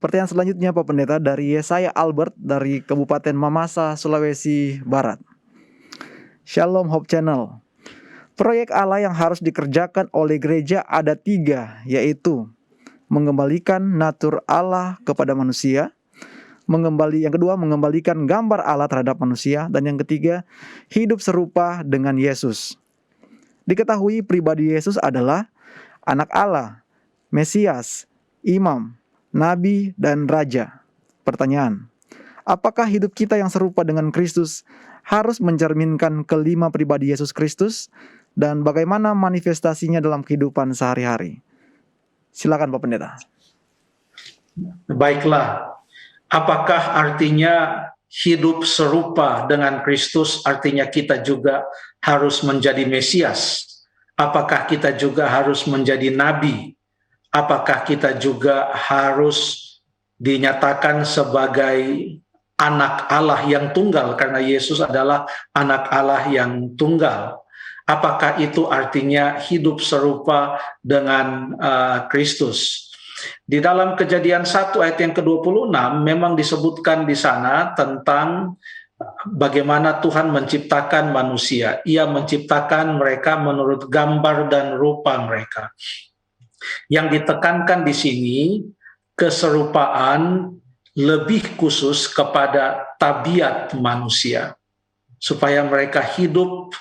Pertanyaan selanjutnya Pak Pendeta dari Yesaya Albert dari Kabupaten Mamasa, Sulawesi Barat. Shalom Hope Channel. Proyek Allah yang harus dikerjakan oleh gereja ada 3, yaitu mengembalikan natur Allah kepada manusia, yang kedua mengembalikan gambar Allah terhadap manusia, dan yang ketiga hidup serupa dengan Yesus. Diketahui pribadi Yesus adalah anak Allah, Mesias, imam, nabi, dan raja. Pertanyaan, apakah hidup kita yang serupa dengan Kristus harus mencerminkan kelima pribadi Yesus Kristus, dan bagaimana manifestasinya dalam kehidupan sehari-hari? Silakan Pak Pendeta. Baiklah, apakah artinya hidup serupa dengan Kristus artinya kita juga harus menjadi Mesias? Apakah kita juga harus menjadi nabi? Apakah kita juga harus dinyatakan sebagai anak Allah yang tunggal karena Yesus adalah anak Allah yang tunggal? Apakah itu artinya hidup serupa dengan Kristus? Di dalam Kejadian 1 ayat yang ke-26 memang disebutkan di sana tentang bagaimana Tuhan menciptakan manusia. Ia menciptakan mereka menurut gambar dan rupa mereka. Yang ditekankan di sini keserupaan lebih khusus kepada tabiat manusia, supaya mereka hidup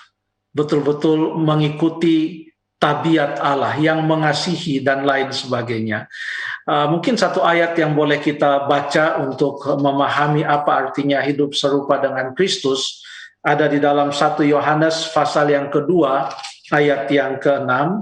betul-betul mengikuti tabiat Allah yang mengasihi dan lain sebagainya. Mungkin satu ayat yang boleh kita baca untuk memahami apa artinya hidup serupa dengan Kristus ada di dalam 1 Yohanes pasal yang kedua ayat yang ke-6.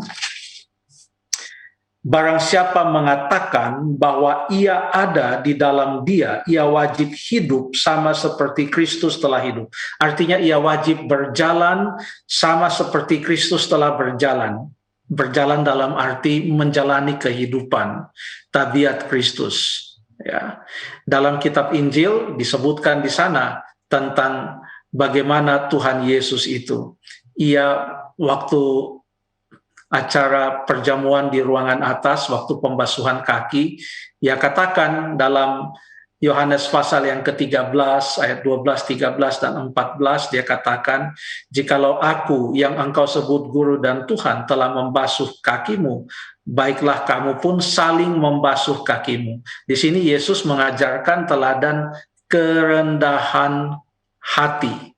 Barang siapa mengatakan bahwa ia ada di dalam Dia, ia wajib hidup sama seperti Kristus telah hidup. Artinya ia wajib berjalan sama seperti Kristus telah berjalan. Berjalan dalam arti menjalani kehidupan tabiat Kristus. Ya. Dalam kitab Injil disebutkan di sana tentang bagaimana Tuhan Yesus itu. Ia waktu acara perjamuan di ruangan atas, waktu pembasuhan kaki, ia katakan dalam Yohanes pasal yang ke-13 ayat 12, 13 dan 14 dia katakan, jikalau aku yang engkau sebut guru dan Tuhan telah membasuh kakimu, baiklah kamu pun saling membasuh kakimu. Di sini Yesus mengajarkan teladan kerendahan hati.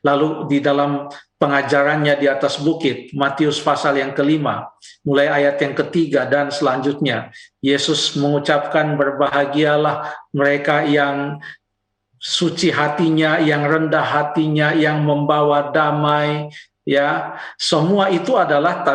Lalu di dalam pengajarannya di atas bukit, Matius pasal yang ke-5, mulai ayat yang ke-3 dan selanjutnya, Yesus mengucapkan berbahagialah mereka yang suci hatinya, yang rendah hatinya, yang membawa damai, ya. Semua itu adalah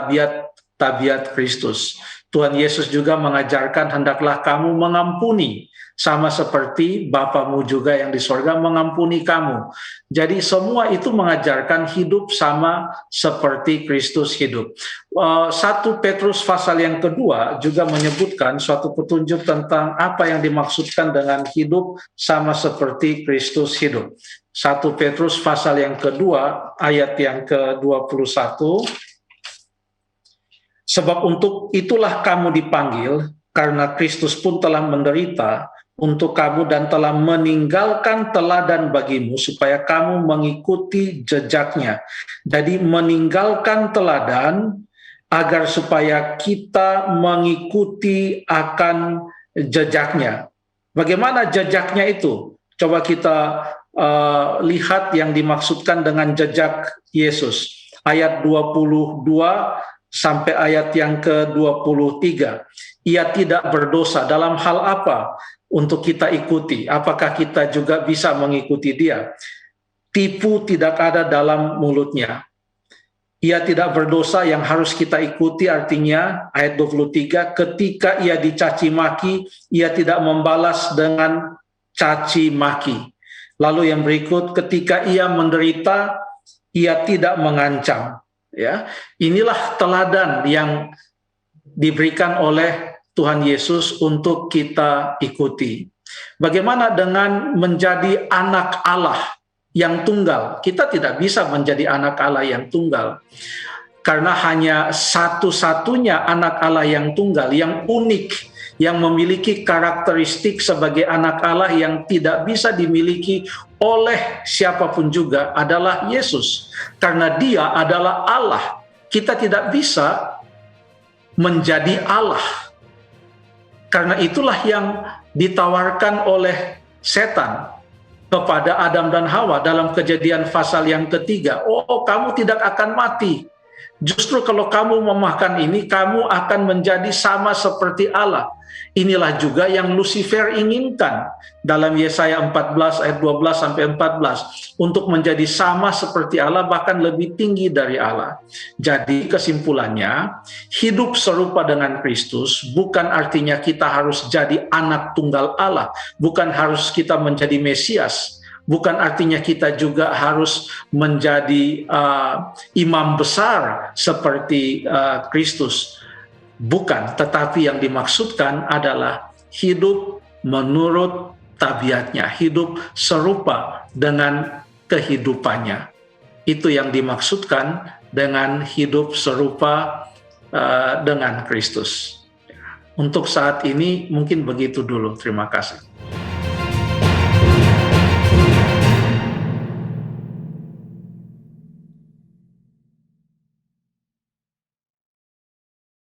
tabiat Kristus. Tuhan Yesus juga mengajarkan hendaklah kamu mengampuni sama seperti Bapamu juga yang di sorga mengampuni kamu. Jadi semua itu mengajarkan hidup sama seperti Kristus hidup. 1 Petrus pasal yang kedua juga menyebutkan suatu petunjuk tentang apa yang dimaksudkan dengan hidup sama seperti Kristus hidup. 1 Petrus pasal yang kedua ayat yang ke-21. Sebab untuk itulah kamu dipanggil, karena Kristus pun telah menderita untuk kamu dan telah meninggalkan teladan bagimu supaya kamu mengikuti jejaknya. Jadi meninggalkan teladan agar supaya kita mengikuti akan jejaknya. Bagaimana jejaknya itu? Coba kita lihat yang dimaksudkan dengan jejak Yesus. Ayat 22 sampai ayat yang ke-23. Ia tidak berdosa dalam hal apa untuk kita ikuti? Apakah kita juga bisa mengikuti dia? Tipu tidak ada dalam mulutnya. Ia tidak berdosa yang harus kita ikuti, artinya ayat 23, ketika ia dicaci maki, ia tidak membalas dengan caci maki. Lalu yang berikut, ketika ia menderita, ia tidak mengancam. Ya, inilah teladan yang diberikan oleh Tuhan Yesus untuk kita ikuti. Bagaimana dengan menjadi anak Allah yang tunggal? Kita tidak bisa menjadi anak Allah yang tunggal, karena hanya satu-satunya anak Allah yang tunggal, yang unik, yang memiliki karakteristik sebagai anak Allah yang tidak bisa dimiliki oleh siapapun juga adalah Yesus. Karena Dia adalah Allah. Kita tidak bisa menjadi Allah. Karena itulah yang ditawarkan oleh setan kepada Adam dan Hawa dalam Kejadian pasal yang ketiga. Oh, kamu tidak akan mati. Justru kalau kamu memakan ini, kamu akan menjadi sama seperti Allah. Inilah juga yang Lucifer inginkan dalam Yesaya 14 ayat 12 sampai 14, untuk menjadi sama seperti Allah, bahkan lebih tinggi dari Allah. Jadi kesimpulannya, hidup serupa dengan Kristus bukan artinya kita harus jadi anak tunggal Allah, bukan harus kita menjadi Mesias, bukan artinya kita juga harus menjadi imam besar seperti Kristus. Bukan, tetapi yang dimaksudkan adalah hidup menurut tabiatnya, hidup serupa dengan kehidupannya. Itu yang dimaksudkan dengan hidup serupa dengan Kristus. Untuk saat ini mungkin begitu dulu. Terima kasih.